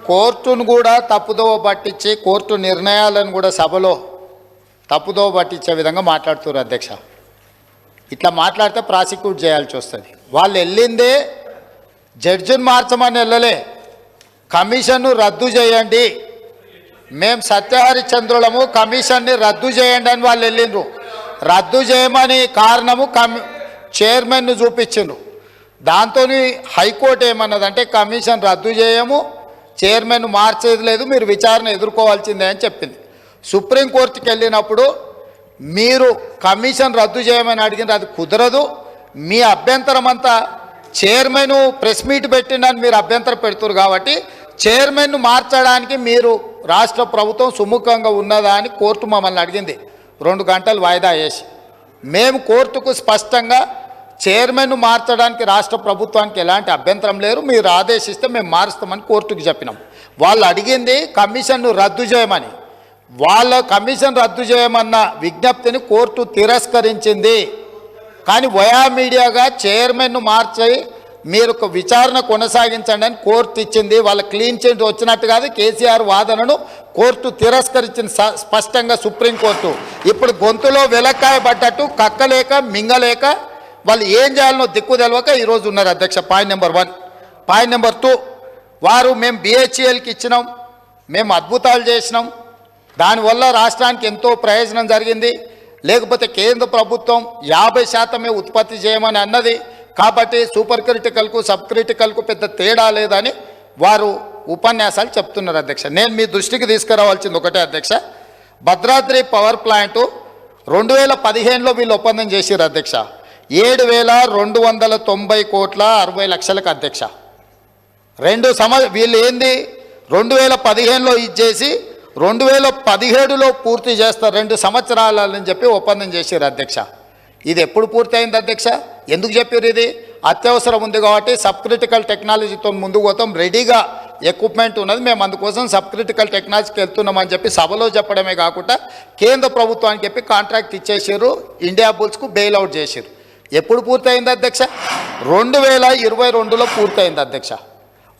కోర్టును కూడా తప్పుదోవ పట్టించి కోర్టు నిర్ణయాలను కూడా సభలో తప్పుదోవ పట్టించే విధంగా మాట్లాడుతున్నారు అధ్యక్ష. ఇట్లా మాట్లాడితే ప్రాసిక్యూట్ చేయాల్సి వస్తుంది. వాళ్ళు వెళ్ళిందే జడ్జిని మార్చమని వెళ్ళలే, కమిషన్ను రద్దు చేయండి, మేము సత్యహరిచంద్రులము, కమిషన్ని రద్దు చేయండి అని వాళ్ళు వెళ్ళిండ్రు. రద్దు చేయమని కారణము చైర్మన్ను చూపించిండ్రు. దాంతో హైకోర్టు ఏమన్నదంటే కమిషన్ రద్దు చేయము, చైర్మన్ మార్చేది లేదు, మీరు విచారణ ఎదుర్కోవాల్సిందే అని చెప్పింది. సుప్రీంకోర్టుకి వెళ్ళినప్పుడు మీరు కమిషన్ రద్దు చేయమని అడిగిన అది కుదరదు, మీ అభ్యంతరం అంతా చైర్మన్ ప్రెస్ మీట్ పెట్టిండని మీరు అభ్యంతరం పెడుతున్నారు కాబట్టి చైర్మన్ను మార్చడానికి మీరు రాష్ట్ర ప్రభుత్వం సుముఖంగా ఉన్నదా అని కోర్టు మమ్మల్ని అడిగింది. 2 గంటలు వాయిదా వేసి మేము కోర్టుకు స్పష్టంగా చైర్మన్ను మార్చడానికి రాష్ట్ర ప్రభుత్వానికి ఎలాంటి అభ్యంతరం లేరు, మీరు ఆదేశిస్తే మేము మారుస్తామని కోర్టుకు చెప్పినాం. వాళ్ళు అడిగింది కమిషన్ను రద్దు చేయమని. వాళ్ళ కమిషన్ రద్దు చేయమన్న విజ్ఞప్తిని కోర్టు తిరస్కరించింది. కానీ వయా మీడియాగా చైర్మన్ను మార్చి మీరు ఒక విచారణ కొనసాగించండి అని కోర్టు ఇచ్చింది. వాళ్ళ క్లీన్ చిట్ వచ్చినట్టు కాదు, కేసీఆర్ వాదనను కోర్టు తిరస్కరించింది స్పష్టంగా సుప్రీంకోర్టు. ఇప్పుడు గొంతులో వెలక్కాయ పడ్డట్టు కక్కలేక మింగలేక వాళ్ళు ఏం చేయాలనో దిక్కు తెలవక ఈరోజు ఉన్నారు అధ్యక్ష. Point number 1. పాయింట్ నెంబర్ 2, వారు మేము BHELకి ఇచ్చినాం, మేము అద్భుతాలు చేసినాం, దానివల్ల రాష్ట్రానికి ఎంతో ప్రయోజనం జరిగింది, లేకపోతే కేంద్ర ప్రభుత్వం 50% ఉత్పత్తి చేయమని అన్నది కాబట్టి సూపర్ క్రిటికల్కు సబ్ క్రిటికల్కు పెద్ద తేడా లేదని వారు ఉపన్యాసాలు చెప్తున్నారు అధ్యక్ష. నేను మీ దృష్టికి తీసుకురావాల్సింది ఒకటే అధ్యక్ష, భద్రాద్రి పవర్ ప్లాంటు 2015లో వీళ్ళు ఒప్పందం చేశారు అధ్యక్ష. 7,290 కోట్ల 60 లక్షలకు అధ్యక్ష. వీళ్ళు ఏంది 2015లో ఇచ్చేసి 2017లో పూర్తి చేస్తారు, 2 సంవత్సరాలని చెప్పి ఒప్పందం చేశారు అధ్యక్ష. ఇది ఎప్పుడు పూర్తి అయింది అధ్యక్ష? ఎందుకు చెప్పారు? ఇది అత్యవసరం ఉంది కాబట్టి సబ్ క్రిటికల్ టెక్నాలజీతో ముందుకు పోతాం, రెడీగా ఎక్విప్మెంట్ ఉన్నది, మేము అందుకోసం సబ్ క్రిటికల్ టెక్నాలజీకి వెళ్తున్నామని చెప్పి సభలో చెప్పడమే కాకుండా కేంద్ర ప్రభుత్వానికి చెప్పి కాంట్రాక్ట్ ఇచ్చేసారు, ఇండియా బుల్స్కు బెయిల్ అవుట్ చేశారు. ఎప్పుడు పూర్తయింది అధ్యక్ష? 2022లో పూర్తయింది అధ్యక్ష.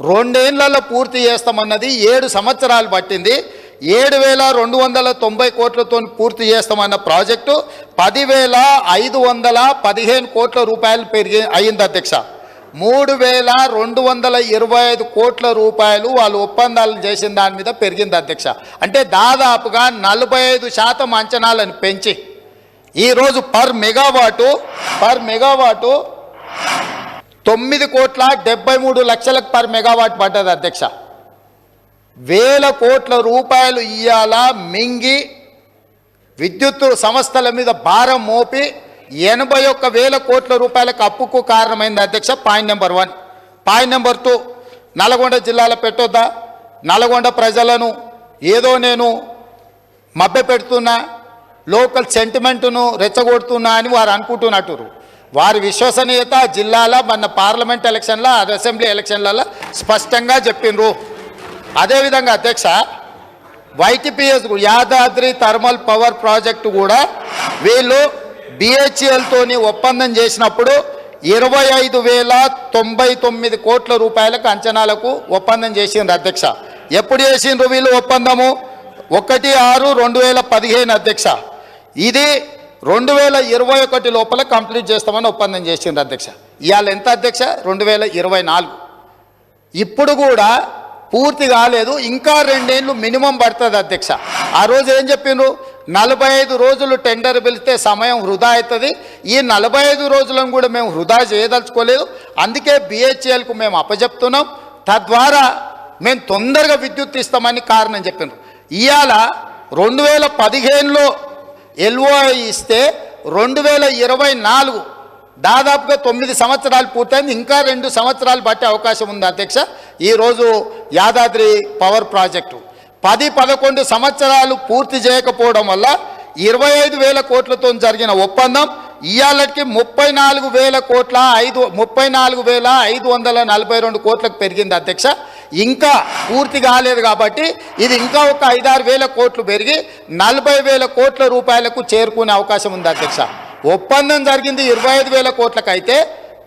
2 ఏళ్లలో పూర్తి చేస్తామన్నది 7 సంవత్సరాలు పట్టింది. 7,290 కోట్లతో పూర్తి చేస్తామన్న ప్రాజెక్టు 10,515 కోట్ల రూపాయలు అయింది అధ్యక్ష. 3,225 కోట్ల రూపాయలు వాళ్ళు ఒప్పందాలు చేసిన దాని మీద పెరిగింది అధ్యక్ష. అంటే దాదాపుగా 45% అంచనాలను పెంచి ఈరోజు పర్ మెగావాటు 9,73,00,000 పర్ మెగావాట్ పడ్డది అధ్యక్ష. 1,000 కోట్ల రూపాయలు ఇయ్యాల మింగి విద్యుత్ సంస్థల మీద భారం మోపి 81,000 కోట్ల రూపాయలకు అప్పుకు కారణమైంది అధ్యక్ష. Point number 1. Point number 2, Nalgonda జిల్లాలో పెట్టొద్దా? నల్గొండ ప్రజలను ఏదో నేను మభ్య పెడుతున్నా, లోకల్ సెంటిమెంటును రెచ్చగొడుతున్నా అని వారు అనుకుంటున్నట్టు. వారి విశ్వసనీయత జిల్లాలో మన పార్లమెంట్ ఎలక్షన్ల అసెంబ్లీ ఎలక్షన్లలో స్పష్టంగా చెప్పిండ్రు. అదేవిధంగా అధ్యక్ష YTPS Yadadri thermal power project కూడా వీళ్ళు BHELతోని ఒప్పందం చేసినప్పుడు 25,099 కోట్ల రూపాయలకు అంచనాలకు ఒప్పందం చేసిండ్రు అధ్యక్ష. ఎప్పుడు చేసిండ్రు వీళ్ళు ఒప్పందము? 1/6/2015 అధ్యక్ష. ఇది 2021 లోపల కంప్లీట్ చేస్తామని ఒప్పందం చేసిండ్రు అధ్యక్ష. ఇవాళ ఎంత అధ్యక్ష? 2024. ఇప్పుడు కూడా పూర్తి కాలేదు, ఇంకా 2 ఏళ్ళు మినిమం పడుతుంది అధ్యక్ష. ఆ రోజు ఏం చెప్పిండ్రు? 45 రోజులు టెండర్ పిలిస్తే సమయం వృధా అవుతుంది, ఈ 45 రోజులను కూడా మేము వృధా చేయదలుచుకోలేదు, అందుకే BHELకు మేము అప్పచెప్తున్నాం, తద్వారా మేము తొందరగా విద్యుత్ ఇస్తామని కారణం చెప్పిండ్రు. ఇవాళ 2015లో LOI ఇస్తే 2024 దాదాపుగా 9 సంవత్సరాలు పూర్తయింది, ఇంకా 2 సంవత్సరాలు పట్టే అవకాశం ఉంది అధ్యక్ష. ఈరోజు యాదాద్రి పవర్ ప్రాజెక్టు 10-11 సంవత్సరాలు పూర్తి చేయకపోవడం వల్ల 25,000 కోట్లతో జరిగిన ఒప్పందం ఇవాళకి 34,542 కోట్లకు పెరిగింది అధ్యక్ష. ఇంకా పూర్తి కాలేదు కాబట్టి ఇది ఇంకా ఒక 5-6 కోట్లు పెరిగి 40,000 కోట్ల రూపాయలకు చేరుకునే అవకాశం ఉంది అధ్యక్ష. ఒప్పందం జరిగింది 25,000 కోట్లకు అయితే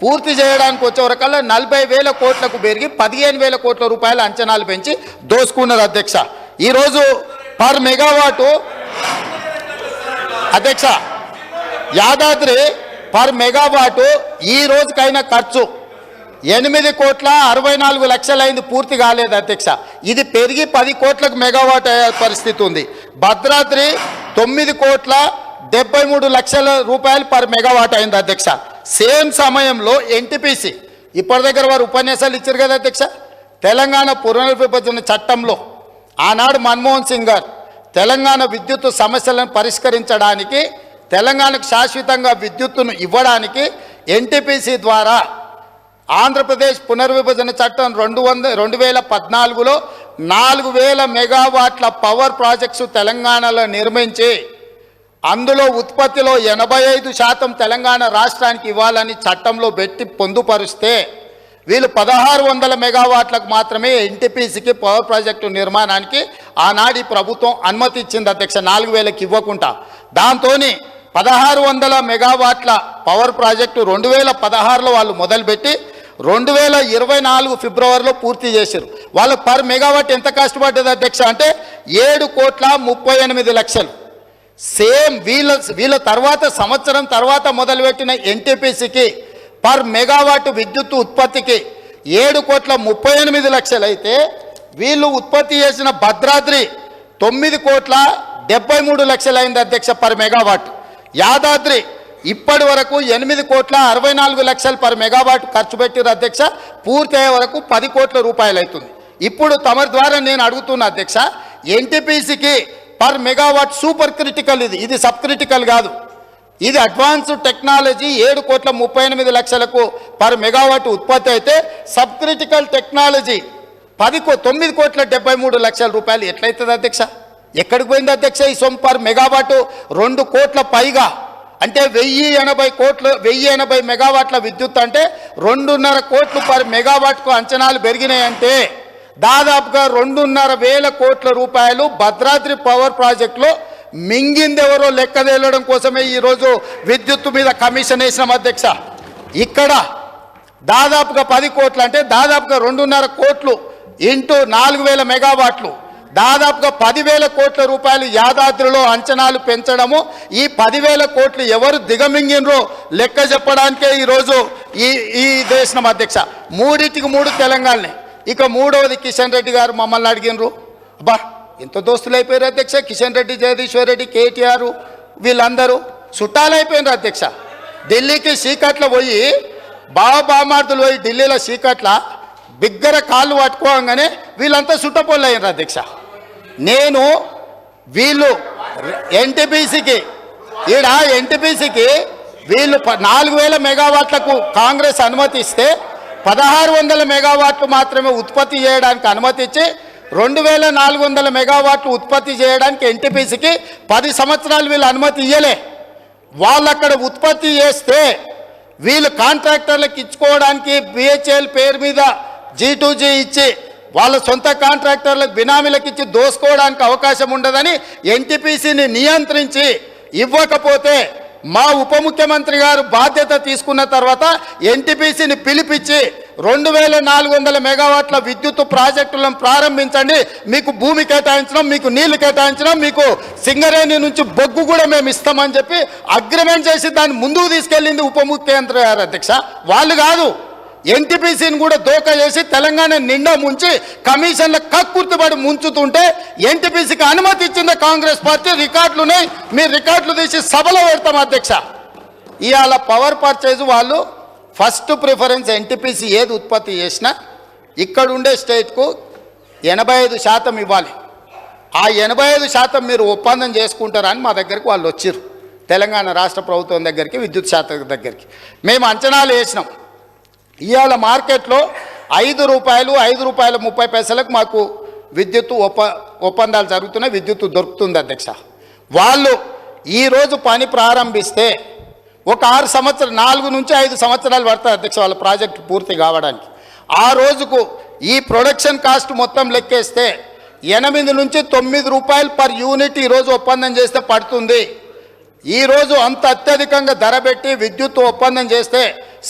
పూర్తి చేయడానికి వచ్చేవరకల్లా 40,000 కోట్లకు పెరిగి 15,000 కోట్ల రూపాయల అంచనాలు పెంచి దోసుకున్నారు అధ్యక్ష. ఈరోజు పర్ మెగావాటు అధ్యక్ష యాదాద్రి పర్ మెగావాటు ఈ రోజుకైనా ఖర్చు 8,64,00,000 అయింది, పూర్తి కాలేదు అధ్యక్ష. ఇది పెరిగి 10 కోట్లకు మెగావాట్ అయ్యే పరిస్థితి ఉంది. భద్రాద్రి 9,73,00,000 రూపాయలు పర్ మెగావాట్ అయింది అధ్యక్ష. సేమ్ సమయంలో ఎన్టీపీసీ ఇప్పటి దగ్గర వారు ఉపన్యాసాలు ఇచ్చారు కదా అధ్యక్ష. తెలంగాణ పునర్విభజన చట్టంలో ఆనాడు మన్మోహన్ సింగ్ గారు తెలంగాణ విద్యుత్ సమస్యలను పరిష్కరించడానికి, తెలంగాణకు శాశ్వతంగా విద్యుత్తును ఇవ్వడానికి ఎన్టీపీసీ ద్వారా ఆంధ్రప్రదేశ్ పునర్విభజన చట్టం 2014లో 4,000 మెగావాట్ల పవర్ ప్రాజెక్ట్స్ తెలంగాణలో నిర్మించి అందులో ఉత్పత్తిలో 85% తెలంగాణ రాష్ట్రానికి ఇవ్వాలని చట్టంలో పెట్టి పొందుపరిస్తే వీళ్ళు 1,600 మెగావాట్లకు మాత్రమే ఎన్టీపీసీకి పవర్ ప్రాజెక్టు నిర్మాణానికి ఆనాడు ప్రభుత్వం అనుమతి ఇచ్చింది అధ్యక్ష, 4,000కి ఇవ్వకుండా. దాంతో 1,600 మెగావాట్ల పవర్ ప్రాజెక్టు 2016లో వాళ్ళు మొదలుపెట్టి 2024 ఫిబ్రవరిలో పూర్తి చేశారు. వాళ్ళు పర్ మెగావాట్ ఎంత కష్టపడ్డది అధ్యక్ష అంటే 7,38,00,000. సేమ్ వీళ్ళ తర్వాత సంవత్సరం తర్వాత మొదలుపెట్టిన ఎన్టీపీసీకి పర్ మెగావాట్ విద్యుత్ ఉత్పత్తికి 7,38,00,000 అయితే వీళ్ళు ఉత్పత్తి చేసిన భద్రాద్రి 9,73,00,000 అయింది అధ్యక్ష పర్ మెగావాట్. యాదాద్రి ఇప్పటి వరకు 8,64,00,000 పర్ మెగావాట్ ఖర్చు పెట్టిన అధ్యక్ష. పూర్తి అయ్యే వరకు 10 కోట్ల రూపాయలు అవుతుంది. ఇప్పుడు తమరి ద్వారా నేను అడుగుతున్నా అధ్యక్ష, ఎన్టీపీసీకి పర్ మెగావాట్ సూపర్ క్రిటికల్, ఇది సబ్ క్రిటికల్ కాదు, ఇది అడ్వాన్స్డ్ టెక్నాలజీ 7,38,00,000కు పర్ మెగావాట్ ఉత్పత్తి అయితే సబ్ క్రిటికల్ టెక్నాలజీ 9,73,00,000 రూపాయలు ఎట్లయితుంది అధ్యక్ష? ఎక్కడికి పోయింది అధ్యక్ష ఈ సొమ్ము? పర్ మెగావాట్ 2 కోట్ల పైగా అంటే 1,080 మెగావాట్ల విద్యుత్ అంటే 2.5 కోట్లు పర్ మెగావాట్కు అంచనాలు పెరిగినాయంటే దాదాపుగా 2,500 కోట్ల రూపాయలు భద్రాద్రి పవర్ ప్రాజెక్టులో మింగిందెవరో లెక్క తేలడం కోసమే ఈరోజు విద్యుత్తు మీద కమిషన్ వేసినాం అధ్యక్ష. ఇక్కడ దాదాపుగా 10 కోట్లు అంటే దాదాపుగా 2.5 కోట్లు ఇంటూ 4,000 మెగావాట్లు దాదాపుగా 10,000 కోట్ల రూపాయలు యాదాద్రిలో అంచనాలు పెంచడము. ఈ 10,000 కోట్లు ఎవరు దిగమింగినరో లెక్క చెప్పడానికే ఈరోజు ఈ దేశం అధ్యక్ష. 3 తెలంగాణనే. ఇక మూడవది కిషన్ రెడ్డి గారు మమ్మల్ని అడిగినరు. అబ్బా ఎంత దోస్తులు అయిపోయారు అధ్యక్ష, కిషన్ రెడ్డి, జగదీశ్వర్ రెడ్డి, కేటీఆర్ వీళ్ళందరూ చుట్టాలు అయిపోయినారు అధ్యక్ష. ఢిల్లీకి చీకట్ల పోయి బామార్దులు పోయి ఢిల్లీలో చీకట్ల బిగ్గర కాళ్ళు పట్టుకోగానే వీళ్ళంతా చుట్టపోళ్ళు అయినారు అధ్యక్ష. నేను వీళ్ళు ఎన్టీపీసీకి వీళ్ళు 4,000 మెగావాట్లకు కాంగ్రెస్ అనుమతి ఇస్తే 1,600 మెగావాట్లు మాత్రమే ఉత్పత్తి చేయడానికి అనుమతి ఇచ్చి 2,400 మెగావాట్లు ఉత్పత్తి చేయడానికి ఎన్టీపీసీకి 10 సంవత్సరాలు వీళ్ళు అనుమతి ఇయ్యలే. వాళ్ళు అక్కడ ఉత్పత్తి చేస్తే వీళ్ళు కాంట్రాక్టర్లకు ఇచ్చుకోవడానికి బిహెచ్ఎల్ పేరు మీద G2G ఇచ్చి వాళ్ళ సొంత కాంట్రాక్టర్లకు బినామీలకు ఇచ్చి దోసుకోవడానికి అవకాశం ఉండదని ఎన్టీపీసీని నియంత్రించి ఇవ్వకపోతే మా ఉప ముఖ్యమంత్రి గారు బాధ్యత తీసుకున్న తర్వాత ఎన్టీపీసీని పిలిపించి 2,400 మెగావాట్ల విద్యుత్ ప్రాజెక్టులను ప్రారంభించండి, మీకు భూమి కేటాయించడం, మీకు నీళ్లు కేటాయించడం, మీకు సింగరేణి నుంచి బొగ్గు కూడా మేము ఇస్తామని చెప్పి అగ్రిమెంట్ చేసి దాన్ని ముందుకు తీసుకెళ్ళింది ఉప ముఖ్యమంత్రి గారు అధ్యక్ష. వాళ్ళు కాదు, ఎన్టీపీసీని కూడా దోకా చేసి తెలంగాణ నిండా ముంచి కమిషన్ల కక్కుర్తిపడి ముంచుతుంటే ఎన్టీపీసీకి అనుమతి ఇచ్చింది కాంగ్రెస్ పార్టీ. రికార్డులున్నాయి, మీరు రికార్డులు తీసి సభలో పెడతాం అధ్యక్ష. ఇవాళ పవర్ పర్చేజ్ వాళ్ళు ఫస్ట్ ప్రిఫరెన్స్ ఎన్టీపీసీ ఏది ఉత్పత్తి చేసినా ఇక్కడ ఉండే స్టేట్కు 85% ఇవ్వాలి. ఆ 85% మీరు ఒప్పందం చేసుకుంటారని మా దగ్గరికి వాళ్ళు వచ్చారు, తెలంగాణ రాష్ట్ర ప్రభుత్వం దగ్గరికి, విద్యుత్ శాఖ దగ్గరికి. మేము అంచనాలు వేసినాం. ఇవాళ మార్కెట్లో ₹5, మాకు విద్యుత్తు ఒప్పందాలు జరుగుతున్నాయి, విద్యుత్తు దొరుకుతుంది అధ్యక్ష. వాళ్ళు ఈరోజు పని ప్రారంభిస్తే ఒక 4 నుంచి 5 సంవత్సరాలు పడుతుంది అధ్యక్ష వాళ్ళ ప్రాజెక్టు పూర్తి కావడానికి. ఆ రోజుకు ఈ ప్రొడక్షన్ కాస్ట్ మొత్తం లెక్కేస్తే 8 నుంచి 9 రూపాయలు పర్ యూనిట్ ఈరోజు ఒప్పందం చేస్తే పడుతుంది. ఈరోజు అంత అత్యధికంగా ధర పెట్టి విద్యుత్ ఒప్పందం చేస్తే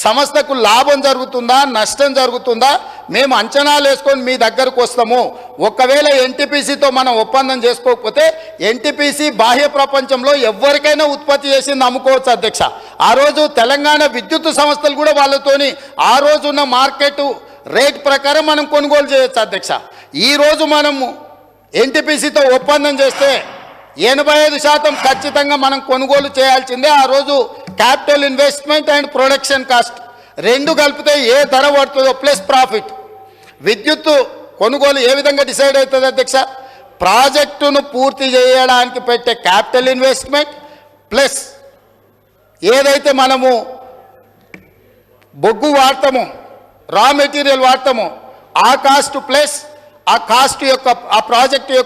సంస్థకు లాభం జరుగుతుందా నష్టం జరుగుతుందా మేము అంచనాలు వేసుకొని మీ దగ్గరకు వస్తాము. ఒకవేళ ఎన్టీపీసీతో మనం ఒప్పందం చేసుకోకపోతే ఎన్టీపీసీ బాహ్య ప్రపంచంలో ఎవరికైనా ఉత్పత్తి చేసింది అమ్ముకోవచ్చు అధ్యక్ష. ఆ రోజు తెలంగాణ విద్యుత్ సంస్థలు కూడా వాళ్ళతోని ఆ రోజున్న మార్కెట్ రేట్ ప్రకారం మనం కొనుగోలు చేయొచ్చు అధ్యక్ష. ఈరోజు మనము ఎన్టీపీసీతో ఒప్పందం చేస్తే 85% ఖచ్చితంగా మనం కొనుగోలు చేయాల్సిందే. ఆ రోజు capital investment and production cost రెండు కలిపితే ఏ ధర పడుతుందో ప్లస్ ప్రాఫిట్. విద్యుత్ కొనుగోలు ఏ విధంగా డిసైడ్ అవుతుంది అధ్యక్ష? ప్రాజెక్టును పూర్తి చేయడానికి పెట్టే క్యాపిటల్ ఇన్వెస్ట్మెంట్ ప్లస్ ఏదైతే మనము బొగ్గు వాడతామో రా మెటీరియల్ వాడతామో ఆ కాస్ట్ ప్లస్ ఆ కాస్ట్ యొక్క ఆ ప్రాజెక్ట్ యొక్క